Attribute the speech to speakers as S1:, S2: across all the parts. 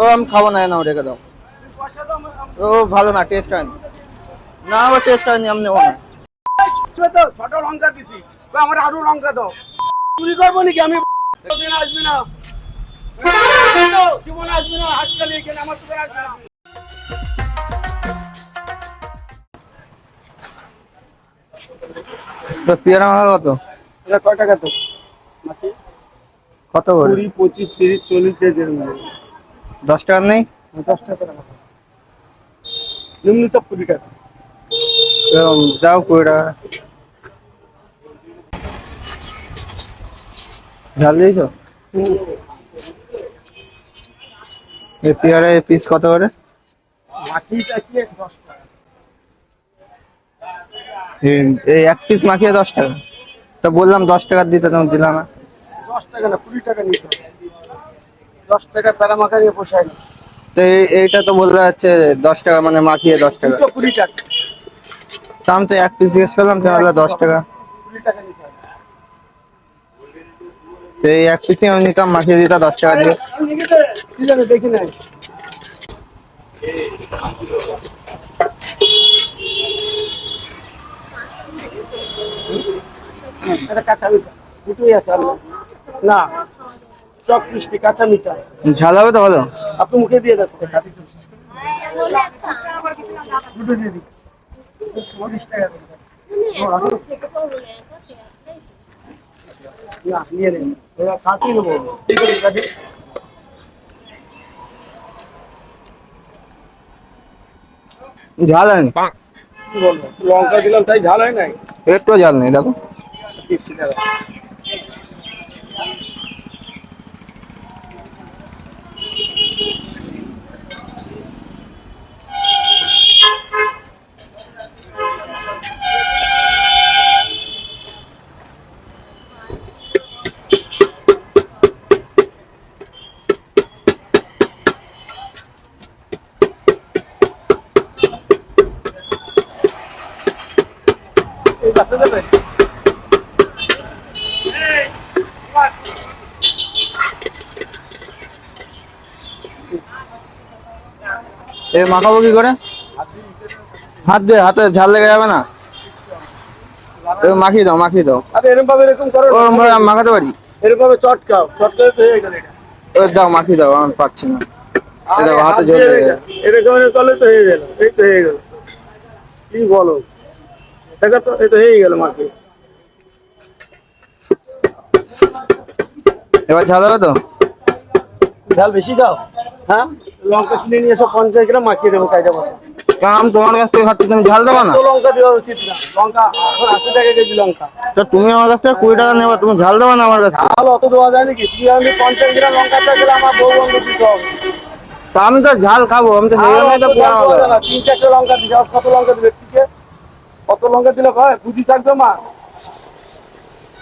S1: ও আমি খাবো না, নাও রেখে দাও। ও ভালো না, টেস্ট হয়নি। না আবার টেস্ট হয়নি, আমি নেবো না।
S2: তো ছোট লঙ্কা দিছি, আমার আরো লঙ্কা দাও। চুরি করবো নাকি আমি? আসবি না, জীবনে আসবি না, হাত চালিয়ে এখানে আমার দোকানে আসবি না।
S1: তো পেয়ারা মাখা কত?
S2: এটা কয় টাকা তো?
S1: কত করে?
S2: 20, 25, 30, 40
S1: 10 টাকার নেই?
S2: 10 টাকা রাখো। নিম্ন চাপ 20 টাকা।
S1: দাও 20 টাকা। ঝাল দিয়েছো? এই পেয়ারা পিস কত করে?
S2: মাটিটা কি 10 টাকা?
S1: এই এক পিস মাখিয়ে 10 টাকা? তো বললাম 10 টাকার দিতে, তুমি দিলা না।
S2: 10 টাকা না, 20 টাকা নিতে হবে। 10 টাকা প্যারা মাখা নিয়ে পোষায় না।
S1: তো এইটা তো বলতে যাচ্ছে 10 টাকা, মানে মাখিয়ে 10 টাকা।
S2: 20 টাকা।
S1: তা আমি তো এক পিস জিজ্ঞেস করলাম, তাহলে 10 টাকা।
S2: 20 টাকা নিতে হবে।
S1: তো এই এক পিসই আমি নিতাম, মাখিয়ে দিতাম 10 টাকা দিয়ে।
S2: কি জানো দেখি নাই। এটা কাঁচা মিঠা দুটোই আছে আপনার না, চক মিষ্টি কাঁচা মিঠা।
S1: ঝাল হবে তো ভালো?
S2: আপনি মুখে দিয়ে দেখো, দুটো দিয়ে দিন। 40 টাকা দেন। না নিয়ে নেন, ওরা কাটিয়ে নেবো। কি করে কাটি?
S1: ঝাল হয়নি।
S2: কি বলবো, লঙ্কা দিলাম তাই ঝাল হয় নাই?
S1: একটু ঝাল নেই, দেখো।
S2: দিচ্ছি দাদা। এই বাচ্চা দেবে?
S1: এ মাখাবো কি করে? হাত দিয়ে, হাতে ঝাল লেগে যাবে না? মাখিয়ে দাও, মাখিয়ে দাও।
S2: আরে এরকম ভাবে এরকম করো না।
S1: ওরকম ভাবে আমি মাখাতে পারি?
S2: এরকম ভাবে চটকাও, চটকালে তো হয়ে গেল এটা।
S1: ও দাও, মাখিয়ে দাও, আমি পারছি না। এই
S2: আরে
S1: দেখো হাতে
S2: হাত
S1: ঝোল
S2: দিয়ে
S1: লেগে যায়।
S2: এরকম করলে তো হয়ে গেল, এই তো হয়ে গেল। কি বলো, দেখো তো, এই তো হয়ে গেল মাকে।
S1: এবার ঝাল হবে তো?
S2: ঝাল বেশি দাও। হ্যাঁ, লঙ্কা কিনে নিয়ে এসো 50 গ্রাম, মাখিয়ে দেবো কায়দা মতো।
S1: কারণ আমি তোমার কাছ থেকে খাচ্ছি, তুমি ঝাল দেবো না?
S2: এত লঙ্কা দেওয়া উচিত না, লঙ্কা এখন 80 টাকা কেজি লঙ্কা।
S1: তো তুমি আমার কাছ থেকে 20 টাকা নেবা, তুমি ঝাল দেবো না আমার কাছ থেকে?
S2: ঝাল অত দেওয়া যায় নাকি? তুই আমি 50 গ্রাম লঙ্কা চাইলে আমার বউ বন্ধ দিতে হবে।
S1: তা আমি তো ঝাল খাবো, আমি তো সেই
S2: আর
S1: জন্যই
S2: অত
S1: তো
S2: ঝাল
S1: পেয়ারা
S2: দেওয়া যায়
S1: মাখা।
S2: না, 3-4টে লঙ্কা দিতে হবে। কত লঙ্কা দিবে ঠিক? কত লঙ্কা দিলে হয় বুঝি থাকবে মা?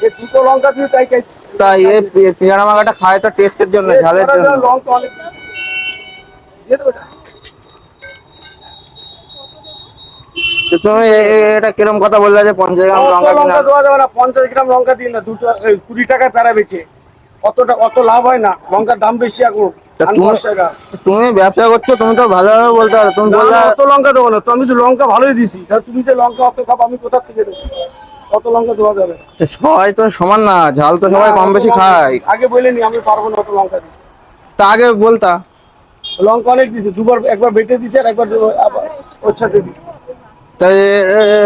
S2: এই দুটো লঙ্কা দিয়ে তাই খাই।
S1: তাই এই পেয়ারা মাখাটা খায় তো টেস্টের জন্য, ঝালের জন্য।
S2: লঙ্কা অনেক দিয়ে দেবো।
S1: তো তুমি এটা কিরম কথা বললে যে 50 গ্রাম
S2: অত
S1: লঙ্কা কিনা?
S2: লঙ্কা দেওয়া যাবে না, 50 গ্রাম লঙ্কা দিন না, 20 টাকায় প্যারা বেচে অত লাভ হয় না, লঙ্কার দাম বেশি এখন।
S1: তা
S2: 10 টাকা।
S1: তুমি ব্যবসা করছো, তুমি তো ভালোভাবে বলতে পারো, তুমি
S2: না
S1: বললে।
S2: না, অত লঙ্কা দেবো না তো, আমি তো লঙ্কা ভালোই দিছি। তুমি যে লঙ্কা অত খাবো, আমি কোথা থেকে দেবো? অত লঙ্কা দেওয়া যাবে না।
S1: সবাই তো সমান না, ঝাল তো সবাই
S2: না,
S1: কম
S2: অত
S1: বেশি
S2: লঙ্কা
S1: খায়।
S2: দিছি। আগে বলিনি আমি পারবো না অত লঙ্কা দিতে।
S1: তা আগে বলতা।
S2: লঙ্কা অনেক দিছি, দুবার, একবার বেটে দিছি আর একবার আবার ওর সাথে দিছি।
S1: তাই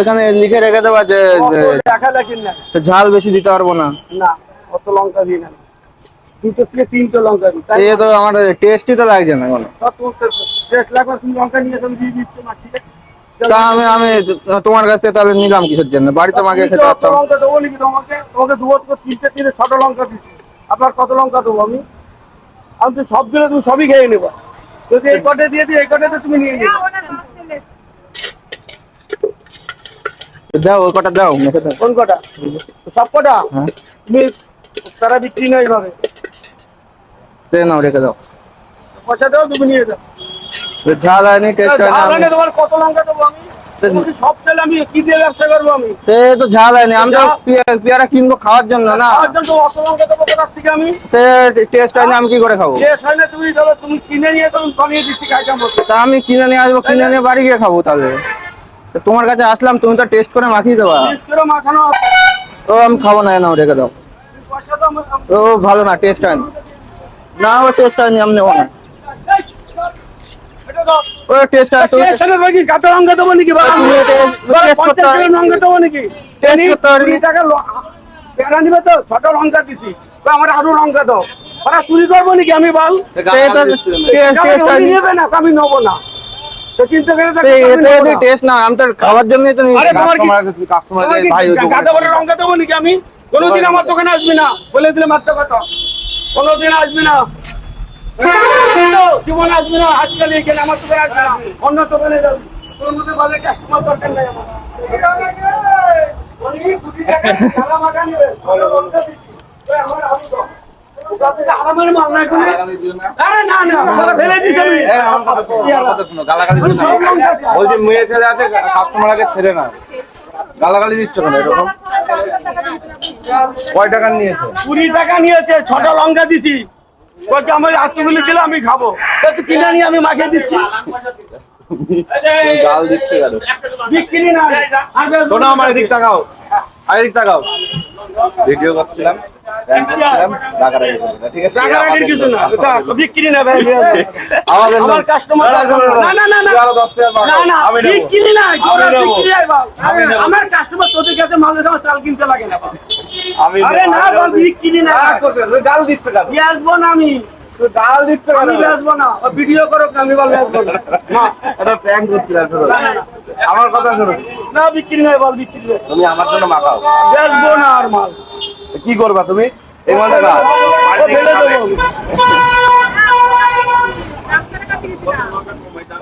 S1: এখানে লিখে রেখে দেবা যে
S2: অত লেখা লেখেন না।
S1: ঝাল বেশি দিতে পারবো না।
S2: না, অত লঙ্কা দিই না, 2 থেকে 3টে লঙ্কা দিই তাই।
S1: তো আমার টেস্টই তো লাগছে না কোনো।
S2: টেস্ট লাগবে, তুমি লঙ্কা নিয়ে এসে দিয়ে দিচ্ছ না, ঠিক আছে?
S1: তা আমি আমি তোমার কাছ থেকে তাহলে নিলাম কিসের জন্য? বাড়িতে মাকে খেতে
S2: অত
S1: পারতাম।
S2: লঙ্কা দেবো নাকি তোমাকে? তোমাকে দুবার তো 3টে ছোট লঙ্কা দিচ্ছি, আপনার কত লঙ্কা দেবো আমি? আমি তো সব দিলে তুমি সবই খেয়ে নেবা। যদি এই কটে দিয়ে দিই, এই কটাতে তুমি নিয়ে নেবে।
S1: দাও ওই কটা, দাও মেখে দাও।
S2: কোন কটা? সব কটা?
S1: হ্যাঁ,
S2: তুমি তারা বিক্রি নয় এইভাবে।
S1: নাও রেখে দাও।
S2: পয়সা দাও, তুমি নিয়ে যাও।
S1: ঝাল হয়নি, টেস্ট
S2: ঝাল
S1: হয়নি।
S2: হয় না, তোমার কত লঙ্কা দেবো আমি? তোমাকে সব তেল আমি কি দিয়ে ব্যবসা করবো আমি?
S1: সে তো ঝাল হয়নি, আমি তো পেয়ারা কিনবো খাওয়ার জন্য না,
S2: আমার জন্য অত লঙ্কা দেবো কোথার থেকে আমি?
S1: সে টেস্ট হয়নি, আমি কি করে খাবো?
S2: শেষ হয় না, তুমি ধরো তুমি কিনে নিয়ে তুমি বানিয়ে দিচ্ছি খাইটার মতো।
S1: তা আমি কিনে নিয়ে আসবো, কিনে নিয়ে বাড়ি গিয়ে খাবো তাহলে। তো তোমার কাছে আসলাম, তুমি তো টেস্ট করে মাখিয়ে দেবা।
S2: টেস্ট করে মাখানো,
S1: ও আমি খাবো না, নাও রেখে দাও।
S2: তুমি পয়সা দাও
S1: ও ভালো না, টেস্ট হয়নি, না ও টেস্ট হয়নি, আমি নেবো না।
S2: এটা দাও।
S1: ও টেস্ট হয়, তুমি
S2: টেস্ট হলে ভাই কি কাঁচা লঙ্কা দেবো নাকি? বা
S1: তুমি টেস্ট করতে
S2: 50 কিলো লঙ্কা দেবো নাকি?
S1: টেস্ট করতে পারবি?
S2: 20 টাকা পেয়ারা নিবে তো, ছোট লঙ্কা দিছি, তো আমার আরো লঙ্কা দাও। ওরা চুরি করবো নাকি আমি বল?
S1: টেস্ট হয়নি,
S2: নেবে না, আমি নেবো না। তো চিন্তা করে দেখো, আমি
S1: এতে
S2: নেবো
S1: যদি
S2: না।
S1: টেস্ট না, আমি তো খাওয়ার জন্যই তো নিয়েছি।
S2: আরে তোমার কি গাঁদা বড় লঙ্কা দেবো নাকি আমি? কোনোদিন আমার দোকানে আসবি না, বলে দিলে মাত্র কথা। কোনোদিন আসবি না, জীবনে আসবি না, আজকাল এখানে আমার দোকানে আসবি না, অন্য দোকানে যাবি। তোর মধ্যে ভালো কাস্টমার দরকার নাই আমার। অনেক কোটি টাকা জ্বালা মাখা নিবে, ভালো লঙ্কা দিচ্ছি। ওই আমার আলু দাও। ওটা থেকে আরামের মাল নাই কোনো। আরে না না, ওটা ফেলে দিস আমি। সব লঙ্কা আছে।
S3: বলছি মেয়ে ছেলে আছে, কাস্টমার আগে ছেড়ে না, গালাগালি দিচ্ছ কেন এরকম? কয় টাকা নিয়েছো?
S2: 20 টাকা নিয়েছে, ছোট লঙ্কা দিছি। বলছে আমার আত্মগুলি দিলে আমি খাবো, তা তুই কিনে নিয়ে আমি মাখিয়ে দিচ্ছি।
S3: গাল দিচ্ছে কেন?
S2: বিক্রি না, আর বেশ
S3: শোনো, আমার এদিক তাকাও, এদিক তাকাও। ভিডিও করছিলাম, প্র্যাঙ্ক করছিলাম, রাগারাগি করবে না, ঠিক আছে?
S2: রাগারাগির কিছু না, এটা বিক্রি না ভাই।
S3: আমাদের লোক।
S2: আমার কাস্টমার না না না না
S3: আরো 10 টাকা
S2: না
S3: বাড়াও।
S2: না,
S3: আমি নেবো।
S2: বিক্রি না, জোড়া
S3: নেবো।
S2: বিক্রি নাই বাল।
S3: আমি নেবো।
S2: আমার কাস্টমার তোদের কাছে মাল দাও, চাল কিনতে লাগে না বাল।
S3: আমি
S2: আরে
S3: নেবো।
S2: না বাল, বিক্রি না,
S3: রাগ করছো, তুমি গাল দিচ্ছ কেন?
S2: বেচবো না আমি,
S3: তুই গাল দিচ্ছ কেন?
S2: আমি বেচবো না, ও ভিডিও করো, আমি বাল বেচবো না। না,
S3: এটা প্র্যাঙ্ক করছিলাম, শোনো। আমার কথা শোনো,
S2: না বিক্রি নাই বাল, বিক্রি নাই,
S3: তুমি আমার জন্য মাখাও।
S2: বেচবো না আর মাল।
S3: কি করবা তুমি? এই মালটা গা
S2: ও ফেলে দেবো।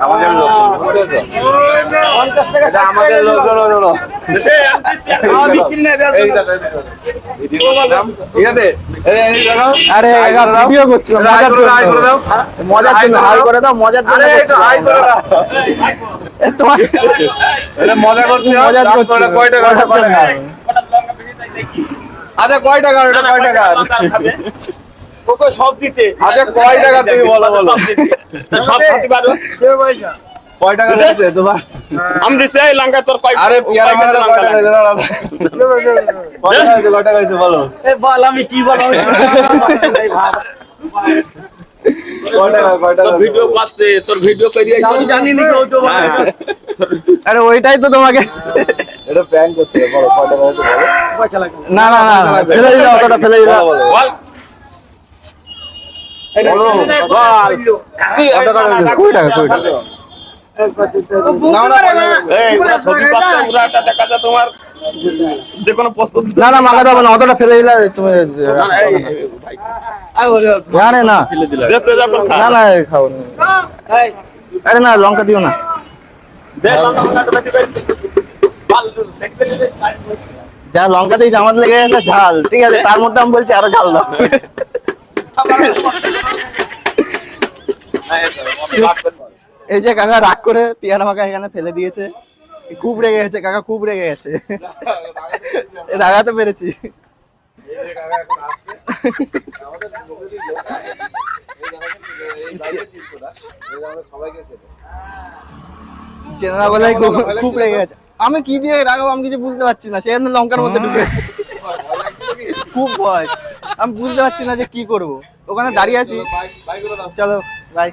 S3: আমাদের লোক, বুঝেছো?
S2: 50 টাকা
S3: এটা আমাদের লোক, শোনো, শোনো।
S2: বিক্রি নাই, বেচবো
S3: এই
S2: না।
S3: দেখো, এই দেখো। ভিডিও করছিলাম, ঠিক আছে? এই দেখাও।
S1: আরে
S3: হাই করে দাও।
S1: ভিডিও করছিলাম,
S3: হাই
S1: মজার
S3: করে দাও, হাই করে
S1: জন্য,
S3: দাও।
S1: মজার জন্য হাই করে দাও, মজার জন্য
S3: আরে একটু হাই করে দাও।
S1: করছিলাম। তোমার
S3: এটা মজা করছি,
S1: মজা
S3: রাগ
S1: করছি
S3: করে না, কয় টাকা, ওটা কয় টাকা? আচ্ছা কয় টাকা, ওটা কয় টাকা?
S2: ওকে সব দিতে।
S3: আচ্ছা কয় টাকা তুমি বলো, বলো।
S2: সব খাতে পারো।
S3: কয় টাকা দিয়েছে তোমার?
S2: আমি দিছি এই লঙ্কা তোর কয়।
S3: আরে পিয়ারা মারা কয় টাকা দিয়েছে? কয় টাকা হয়েছে, কয় টাকা হয়েছে বলো?
S2: এ বল, আমি কি বল, আমি
S3: কয় টাকা, কয় টাকা?
S2: ভিডিও করতে, তোর ভিডিও করি আমি জানি না কেউ তো বলে।
S1: আরে ওইটাই তো তোমাকে,
S3: এটা প্র্যাঙ্ক করছে, বলো কয় টাকা হয়েছে বলো।
S2: পয়সা লাগে।
S1: না না না না, ফেলে দিলাম, অতটা ফেলে দিলাম।
S3: বলো, বলো।
S2: বল।
S3: বলো,
S2: বল।
S3: কত টাকা হয়েছে?
S1: কুড়ি টাকা, কুড়ি টাকা।
S3: নাও না, কয় টাকা?
S2: এই পুরো ছবি পাচ্ছে, পুরাটা দেখা যায় তোমার যে কোনো প্রস্তুতি।
S1: না না, মাখাতে হবে না, অতটা ফেলে দিলে তুমি। আরে না
S2: দেশে যখন খা।
S1: না না, খাও না।
S2: এই
S1: আরে না, লঙ্কা দিও না।
S2: দে লঙ্কাটা বেশি করে। বল দেখতে দিতে।
S1: যা লঙ্কাতেই জামাত লেগে গেছে ঝাল, ঠিক আছে, তার মধ্যে আমি বলছি আরো ঝাল দাও। এই যে কাকা রাগ করে পেয়ারা মাখা এখানে ফেলে দিয়েছে, খুব রেগে গেছে কাকা, খুব রেগে গেছে, রাগাতে পেরেছি। চেনা বলাই খুব রেগে গেছে। আমি কি দিয়ে রাগাবো, আমি কিছু বুঝতে পারছি না, সেই জন্য লঙ্কার মধ্যে ঢুকে খুব ভয়, আমি বুঝতে পারছি না যে কি করব। ওখানে দাঁড়িয়ে আছি, চলো বাই।